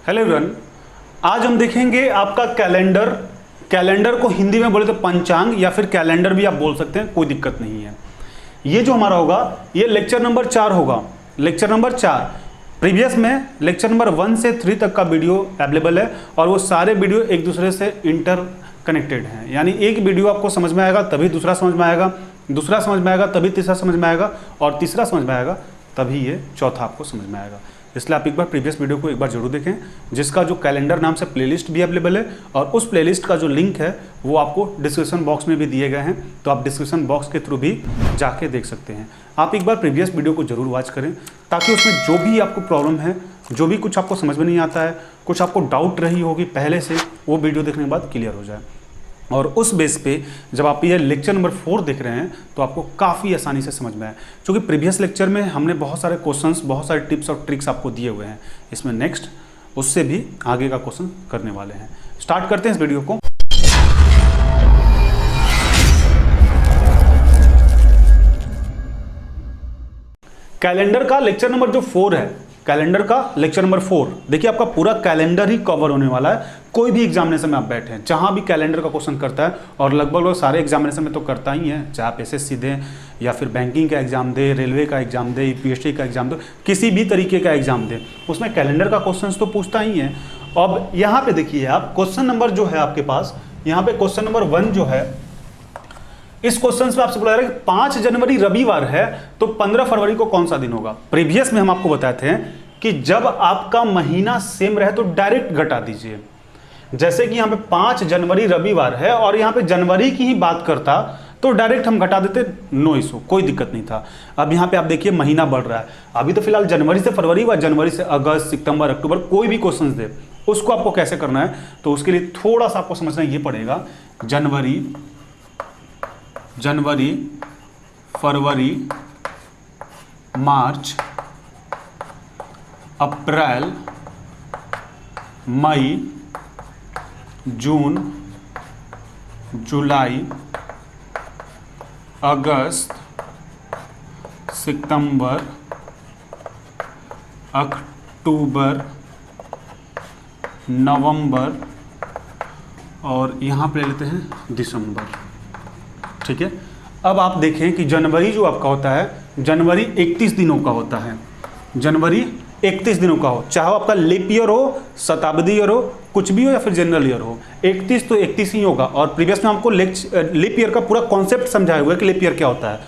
Hello everyone, आज हम देखेंगे आपका कैलेंडर को हिंदी में बोले तो पंचांग या फिर कैलेंडर भी आप बोल सकते हैं, कोई दिक्कत नहीं है। ये जो हमारा होगा ये लेक्चर नंबर 4 होगा। लेक्चर नंबर 4 प्रीवियस में लेक्चर नंबर 1 से 3 तक का वीडियो अवेलेबल है और वो सारे वीडियो एक दूसरे से इंटर कनेक्टेड हैं। यानी एक वीडियो आपको समझ में आएगा तभी दूसरा समझ में आएगा, दूसरा समझ में आएगा तभी तीसरा समझ में आएगा और तीसरा समझ में आएगा तभी ये चौथा आपको समझ में आएगा। इसलिए आप एक बार प्रीवियस वीडियो को एक बार जरूर देखें, जिसका जो कैलेंडर नाम से प्लेलिस्ट भी अवेलेबल है और उस प्लेलिस्ट का जो लिंक है वो आपको डिस्क्रिप्शन बॉक्स में भी दिए गए हैं, तो आप डिस्क्रिप्शन बॉक्स के थ्रू भी जाके देख सकते हैं। आप एक बार प्रीवियस वीडियो को जरूर वॉच करें ताकि उसमें जो भी आपको प्रॉब्लम है, जो भी कुछ आपको समझ में नहीं आता है, कुछ आपको डाउट रही होगी पहले से, वो वीडियो देखने के बाद क्लियर हो जाए। और उस बेस पे जब आप ये लेक्चर नंबर 4 देख रहे हैं तो आपको काफ़ी आसानी से समझ में आए, क्योंकि प्रीवियस लेक्चर में हमने बहुत सारे क्वेश्चंस, बहुत सारे टिप्स और ट्रिक्स आपको दिए हुए हैं। इसमें नेक्स्ट उससे भी आगे का क्वेश्चन करने वाले हैं। स्टार्ट करते हैं इस वीडियो को। कैलेंडर का लेक्चर नंबर जो 4 है, कैलेंडर का लेक्चर नंबर 4, देखिए आपका पूरा कैलेंडर ही कवर होने वाला है। कोई भी एग्जामिनेशन में आप बैठे हैं, जहां भी कैलेंडर का क्वेश्चन करता है, और लगभग सारे एग्जामिनेशन में तो करता ही है, चाहे आप एसएससी दें या फिर बैंकिंग का एग्जाम दे, रेलवे का एग्जाम दे, यूपीएससी का एग्जाम दे, किसी भी तरीके का एग्जाम दे, उसमें कैलेंडर का क्वेश्चन तो पूछता ही है। अब यहाँ पे देखिए आप क्वेश्चन नंबर जो है आपके पास, यहाँ पे क्वेश्चन नंबर 1 जो है, इस क्वेश्चन में आपसे पूछा जा रहा है कि 5 जनवरी रविवार है तो 15 फरवरी को कौन सा दिन होगा। प्रीवियस में हम आपको बताए थे कि जब आपका महीना सेम रहे तो डायरेक्ट घटा दीजिए। जैसे कि यहाँ पे 5 जनवरी रविवार है और यहाँ पे जनवरी की ही बात करता तो डायरेक्ट हम घटा देते, नो इशू, कोई दिक्कत नहीं था। अब यहाँ पे आप देखिए महीना बढ़ रहा है, अभी तो फिलहाल जनवरी से फरवरी हुआ, जनवरी से अगस्त, सितंबर, अक्टूबर, कोई भी क्वेश्चन दे उसको आपको कैसे करना है, तो उसके लिए थोड़ा सा आपको समझना ये पड़ेगा। जनवरी, फरवरी, मार्च, अप्रैल, मई, जून, जुलाई, अगस्त, सितंबर, अक्टूबर, नवंबर और यहाँ पे ले लेते हैं दिसंबर। ठीक है। अब आप देखें कि जनवरी जो आपका होता है, जनवरी 31 दिनों का होता है। जनवरी 31 दिनों का हो, चाहे आपका लीप ईयर हो, शताब्दी ईयर हो, कुछ भी हो या फिर जनरल ईयर हो, 31 तो 31 ही होगा। और प्रीवियस में हमको लीप ईयर का पूरा कॉन्सेप्ट समझाया हुआ है कि लीप ईयर क्या होता है।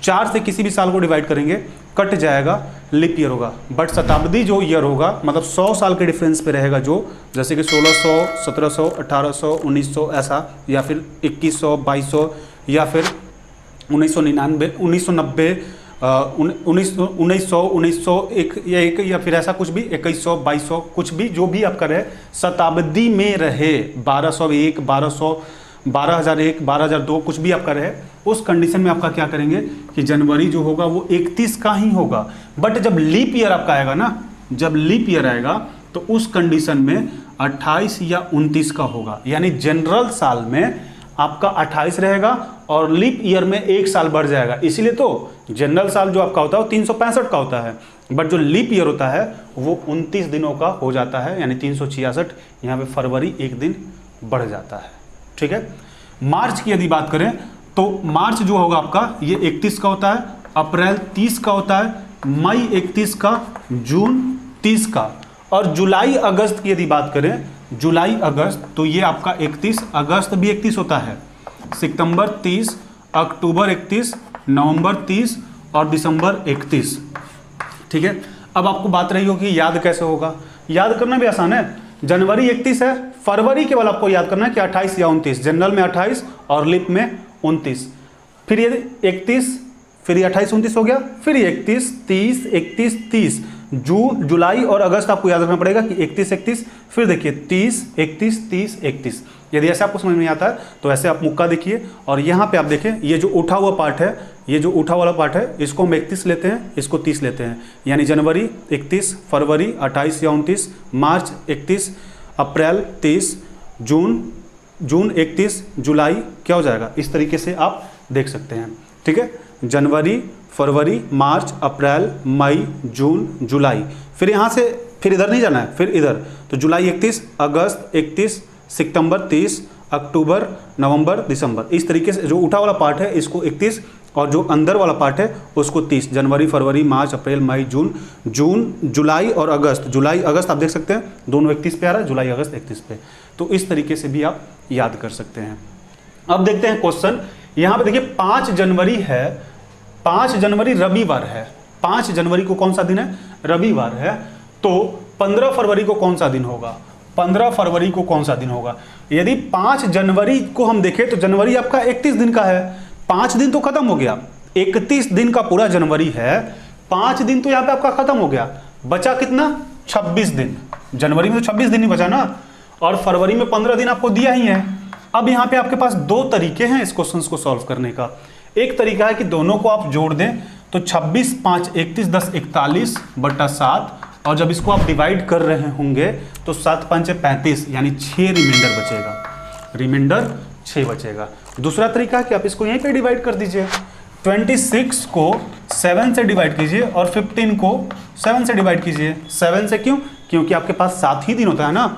4 से किसी भी साल को डिवाइड करेंगे, कट जाएगा, लीप ईयर होगा। बट शताब्दी जो ईयर होगा, मतलब 100 साल के डिफरेंस पे रहेगा, जो जैसे कि 1600, 1700, 1800, 1900 ऐसा, या फिर 2100, 2200 या फिर 1999, 1990, 1900, 1901 या फिर ऐसा कुछ भी, 2100, 2200, कुछ भी जो भी आपका रहे, शताब्दी में रहे, 1201, 1200, 12001, 12002, कुछ भी आपका रहे, उस कंडीशन में आपका क्या करेंगे कि जनवरी जो होगा वो 31 का ही होगा। बट जब लीप ईयर आपका आएगा ना, जब लीप ईयर आएगा तो उस कंडीशन में 28 या 29 का होगा। यानी जनरल साल में आपका 28 रहेगा और लीप ईयर में 1 साल बढ़ जाएगा। इसीलिए तो जनरल साल जो आपका होता है वो 365 का होता है, बट जो लीप ईयर होता है वो 29 दिनों का हो जाता है, यानी 366। यहाँ पे फरवरी 1 दिन बढ़ जाता है। ठीक है। मार्च की यदि बात करें तो मार्च जो होगा आपका ये 31 का होता है, अप्रैल 30 का होता है, मई 31 का, जून 30 का। और जुलाई अगस्त की यदि बात करें, जुलाई अगस्त तो ये आपका 31, अगस्त भी 31 होता है, सितंबर 30, अक्टूबर 31, नवंबर 30 और दिसंबर 31। ठीक है। अब आपको बात रही होगी याद कैसे होगा। याद करना भी आसान है। जनवरी 31 है, फरवरी केवल आपको याद करना है कि 28 या 29, जनरल में 28 और लीप में 29। फिर ये 31, फिर ये 28, 29 हो गया, फिर ये 31, 30, 31, 30। जून, जुलाई और अगस्त आपको याद रखना पड़ेगा कि 31, 31, फिर देखिए 30, 31, 30, 31। यदि ऐसे आपको समझ में नहीं आता है तो ऐसे आप मुक्का देखिए और यहाँ पे आप देखें ये जो उठा हुआ पार्ट है, ये जो उठा वाला पार्ट है, इसको हम 31 लेते हैं, इसको 30 लेते हैं। यानी जनवरी 31, फरवरी 28 या 29, मार्च 31, अप्रैल 30, जून 31, जुलाई क्या हो जाएगा, इस तरीके से आप देख सकते हैं। ठीक है। जनवरी, फरवरी, मार्च, अप्रैल, मई, जून, जुलाई। फिर यहाँ से फिर इधर नहीं जाना है, फिर इधर। तो जुलाई 31, अगस्त 31, सितंबर 30, अक्टूबर, नवंबर, दिसंबर, इस तरीके से जो उठा वाला पार्ट है इसको 31 और जो अंदर वाला पार्ट है उसको 30। जनवरी, फरवरी, मार्च, अप्रैल, मई, जून, जुलाई और अगस्त। जुलाई अगस्त आप देख सकते हैं दोनों 31 पे आ रहा है, जुलाई अगस्त 31 पे। तो इस तरीके से भी आप याद कर सकते हैं। अब देखते हैं क्वेश्चन। यहाँ पे देखिए 5 जनवरी है, 5 जनवरी रविवार है। 5 जनवरी को कौन सा दिन है? रविवार है। तो 15 फरवरी को कौन सा दिन होगा? 15 फरवरी को कौन सा दिन होगा? यदि 5 जनवरी को हम देखें तो जनवरी आपका 31 दिन का है, 5 दिन तो खत्म हो गया। 31 दिन का पूरा जनवरी है, 5 दिन तो यहाँ पे आपका खत्म हो गया। बचा कितना? 26 दिन। जनवरी में तो 26 दिन ही बचा ना, और फरवरी में 15 दिन आपको दिया ही है। अब यहाँ पे आपके पास 2 तरीके हैं इस क्वेश्चन को सॉल्व करने का। एक तरीका है कि दोनों को आप जोड़ दें, तो 26, 5, 31, 10, 41 बटा 7, और जब इसको आप डिवाइड कर रहे होंगे तो 7 5 35, यानी 6 रिमाइंडर बचेगा। रिमाइंडर 6 बचेगा। दूसरा तरीका है कि आप इसको यहीं पे डिवाइड कर दीजिए। 26 को 7 से डिवाइड कीजिए और 15 को 7 से डिवाइड कीजिए। 7 से क्यों? क्योंकि आपके पास 7 ही दिन होता है ना,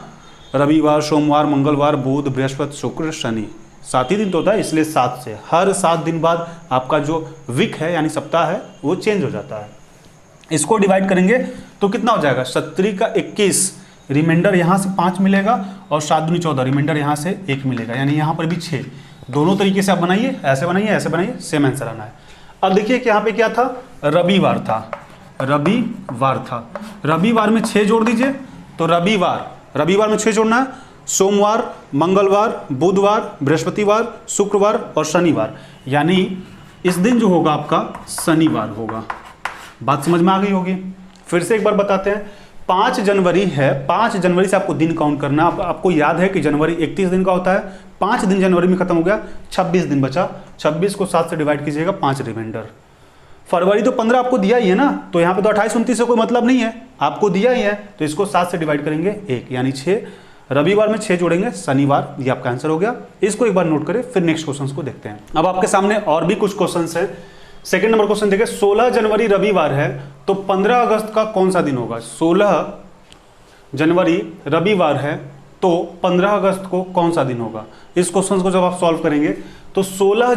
रविवार, सोमवार, मंगलवार, बुध, बृहस्पति, शुक्र, शनि, 7 ही दिन तो होता है, इसलिए 7 से। हर 7 दिन बाद आपका जो वीक है यानी सप्ताह है वो चेंज हो जाता है। इसको डिवाइड करेंगे तो कितना हो जाएगा? 17 का 21, रिमाइंडर यहाँ से 5 मिलेगा और 7 दूनी 14, रिमाइंडर यहाँ से 1 मिलेगा, यानी यहाँ पर भी 6। दोनों तरीके से आप बनाइए, ऐसे बनाइए, ऐसे बनाइए, सेम आंसर आना है। अब देखिए कि यहाँ पे क्या था? रविवार था, रविवार था। रविवार में 6 जोड़ दीजिए, तो रविवार में 6 जोड़ना है। सोमवार, मंगलवार, बुधवार, बृहस्पतिवार, शुक्रवार और शनिवार, यानी इस दिन जो होगा आपका शनिवार होगा। बात समझ में आ गई होगी। फिर से एक बार बताते हैं। 5 जनवरी है, 5 जनवरी से आपको दिन काउंट करना। आपको याद है कि जनवरी 31 दिन का होता है, 5 दिन जनवरी में खत्म हो गया, 26 दिन बचा। 26 को 7 से डिवाइड कीजिएगा, 5 रिमाइंडर। फरवरी तो 15 आपको दिया ही है ना, तो यहाँ पे तो 28 29 से कोई मतलब नहीं है, आपको दिया ही है, तो इसको 7 से डिवाइड करेंगे 1, यानी 6। रविवार में 6 जोड़ेंगे, शनिवार, ये आपका आंसर हो गया। इसको एक बार नोट करें, फिर नेक्स्ट क्वेश्चन को देखते हैं। अब आपके सामने और भी कुछ क्वेश्चन है। सेकंड नंबर क्वेश्चन देखिए, 16 जनवरी रविवार है, तो 15 अगस्त का कौन सा दिन होगा? 16 जनवरी रविवार है, तो 15 अगस्त को कौन सा दिन होगा? इस क्वेश्चन को जब आप सॉल्व करेंगे तो 16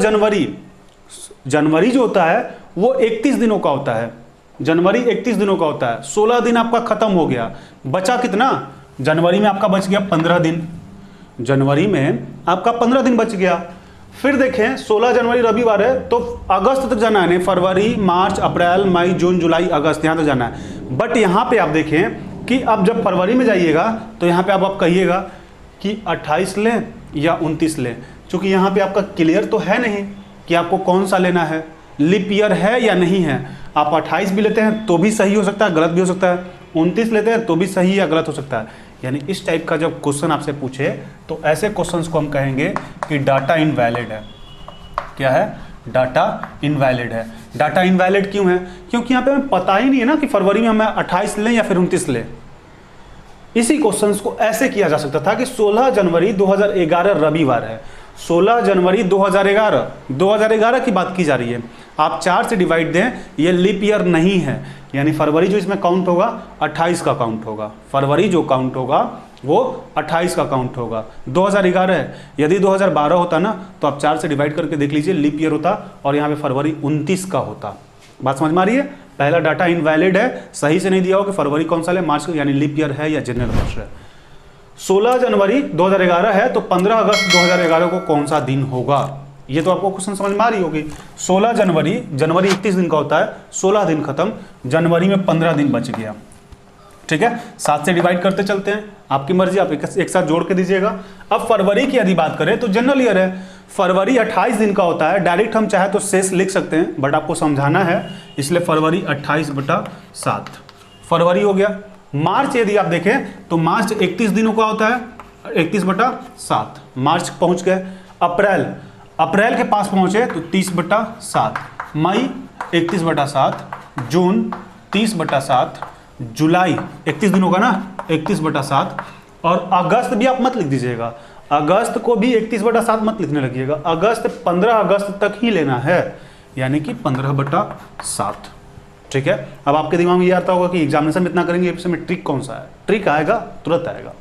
जनवरी जो होता है वो 31 दिनों का होता है। जनवरी 31 दिनों का होता है, 16 दिन आपका खत्म हो गया, बचा कितना? जनवरी में आपका बच गया 15 दिन। जनवरी में आपका 15 दिन बच गया। फिर देखें 16 जनवरी रविवार है, तो अगस्त तक जाना है, फरवरी, मार्च, अप्रैल, मई, जून, जुलाई, अगस्त, यहाँ तक जाना है। बट यहाँ पे आप देखें कि अब जब फरवरी में जाइएगा तो यहाँ पे आप कहिएगा कि 28 लें या 29 लें, क्योंकि यहाँ पे आपका क्लियर तो है नहीं कि आपको कौन सा लेना है, लीप ईयर है या नहीं है। आप 28 भी लेते हैं तो भी सही हो सकता है, गलत भी हो सकता है। 29 लेते हैं तो भी सही या गलत हो सकता है। यानी इस टाइप का जब क्वेश्चन आपसे पूछे तो ऐसे क्वेश्चंस को हम कहेंगे कि डाटा इनवैलिड है। क्या है? डाटा इनवैलिड है। डाटा इनवैलिड क्यों है? क्योंकि यहाँ पे हमें पता ही नहीं है ना कि फरवरी में हमें 28 लें या फिर 29 लें। इसी क्वेश्चंस को ऐसे किया जा सकता था कि 16 जनवरी 2011 रविवार है, 16 जनवरी 2011 की बात की जा रही है। आप 4 से डिवाइड दें, ये लीप ईयर नहीं है, यानी फरवरी जो इसमें काउंट होगा 28 का काउंट होगा। फरवरी जो काउंट होगा वो 28 का काउंट होगा। 2011 है, यदि 2012 होता ना तो आप 4 से डिवाइड करके देख लीजिए, लीप ईयर होता और यहाँ पे फरवरी 29 का होता। बात समझ में आ रही है? पहला डाटा इनवैलिड है, सही से नहीं दिया हो कि फरवरी कौन सा है, मार्च यानी लीप ईयर है या जनरल वर्ष है। 16 जनवरी 2011 है, तो 15 अगस्त 2011 को कौन सा दिन होगा? ये तो आपको क्वेश्चन समझ में आ रही होगी। 16 जनवरी 31 दिन का होता है, 16 दिन खत्म, जनवरी में 15 दिन बच गया। ठीक है, 7 से डिवाइड करते चलते हैं, आपकी मर्जी, आप एक साथ जोड़ के दीजिएगा। अब फरवरी की यदि बात करें तो जनरल ईयर है, फरवरी 28 दिन का होता है। डायरेक्ट हम चाहे तो शेष लिख सकते हैं, बट आपको समझाना है, इसलिए फरवरी 28/7 फरवरी हो गया। मार्च यदि आप देखें तो मार्च 31 दिनों का होता है, 31/7 मार्च पहुंच गए। अप्रैल के पास पहुंचे तो 30/7, मई 31/7, जून 30/7, जुलाई 31 दिन होगा ना, 31/7, और अगस्त भी आप मत लिख दीजिएगा, अगस्त को भी 31/7 मत लिखने लगिएगा। अगस्त 15 अगस्त तक ही लेना है, यानी कि 15/7। ठीक है। अब आपके दिमाग में ये आता होगा कि एग्जामिनेशन में इतना करेंगे, इसमें ट्रिक कौन सा है? ट्रिक आएगा, तुरंत आएगा।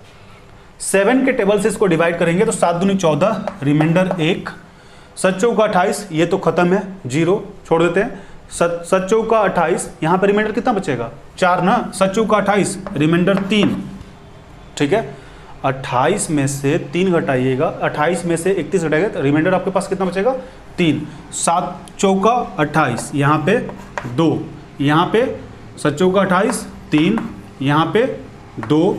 7 के टेबल से इसको डिवाइड करेंगे तो 7 दूनी 14, रिमाइंडर 1, 7 चौका 28, ये तो खत्म है, 0 छोड़ देते हैं। 7 चौका 28, यहाँ पर रिमाइंडर कितना बचेगा? 4 ना, 7 चौका 28, रिमाइंडर 3, ठीक है। 28 में से 3 घटाइएगा, 28 में से 31 घटाइएगा तो रिमाइंडर आपके पास कितना बचेगा? 3। 7 चौका 28, यहाँ पे 2, यहाँ पे 7 चौका 28, 3, यहाँ पे 2,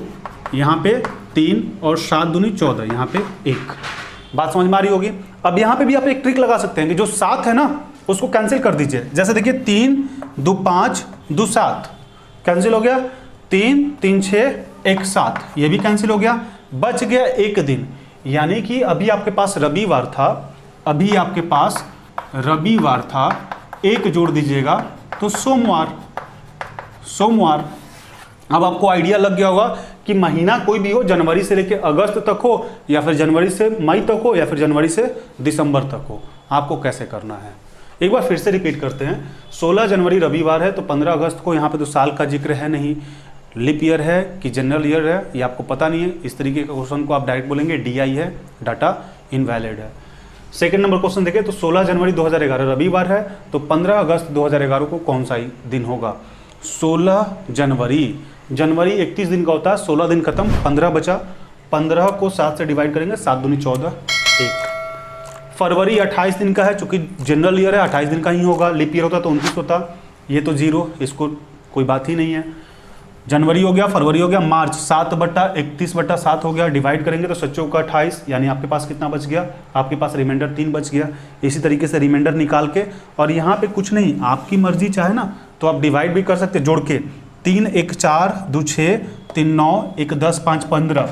यहाँ पे 3 और 7 दूनी 14, यहाँ पे 1। बात समझ में आ रही होगी। अब यहाँ पे भी आप एक ट्रिक लगा सकते हैं कि जो 7 है ना उसको कैंसिल कर दीजिए। जैसे देखिए 3 2 5 2 7 कैंसिल हो गया, 3 3 6 1 7 ये भी कैंसिल हो गया, बच गया 1 दिन। यानी कि अभी आपके पास रविवार था, अभी आपके पास रविवार था, 1 जोड़ दीजिएगा तो सोमवार। सोमवार। अब आपको आइडिया लग गया होगा कि महीना कोई भी हो, जनवरी से लेकर अगस्त तक हो या फिर जनवरी से मई तक हो या फिर जनवरी से दिसंबर तक हो, आपको कैसे करना है। एक बार फिर से रिपीट करते हैं। 16 जनवरी रविवार है तो 15 अगस्त को यहाँ पे तो साल का जिक्र है नहीं, लिप ईयर है कि जनरल ईयर है ये आपको पता नहीं है। इस तरीके का क्वेश्चन को आप डायरेक्ट बोलेंगे DI है, डाटा इनवैलिड है। सेकंड नंबर क्वेश्चन देखिए तो 16 जनवरी 2011 रविवार है तो 15 अगस्त 2011 को कौन सा दिन होगा? 16 जनवरी, जनवरी 31 दिन का होता है, 16 दिन खत्म, 15 बचा, 15 को 7 से डिवाइड करेंगे, 7 दूनी 14, 1। फरवरी 28 दिन का है, चूंकि जनरल ईयर है 28 दिन का ही होगा, लिप ईयर होता तो 29 होता, ये तो 0, इसको कोई बात ही नहीं है। जनवरी हो गया, फरवरी हो गया, मार्च 7/31/7 हो गया, डिवाइड करेंगे तो 7 चौका 28, यानी आपके पास कितना बच गया? आपके पास रिमाइंडर 3 बच गया। इसी तरीके से रिमाइंडर निकाल के, और यहाँ पे कुछ नहीं, आपकी मर्जी चाहे ना तो आप डिवाइड भी कर सकते जोड़ के। 3 1 4 2 6 3 9 1 10 5 15,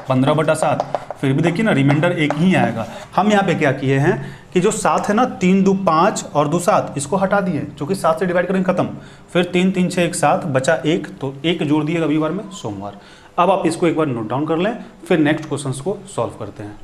15/7, फिर भी देखिए ना रिमाइंडर 1 ही आएगा। हम यहाँ पे क्या किए हैं कि जो 7 है ना, 3 2 5 और 2 7 इसको हटा दिए, क्योंकि 7 से डिवाइड करेंगे खत्म। फिर 3 3 6 1 7 बचा 1, तो 1 जोड़ दिए रविवार में, सोमवार। अब आप इसको एक बार नोट डाउन कर लें, फिर नेक्स्ट क्वेश्चंस को सॉल्व करते हैं।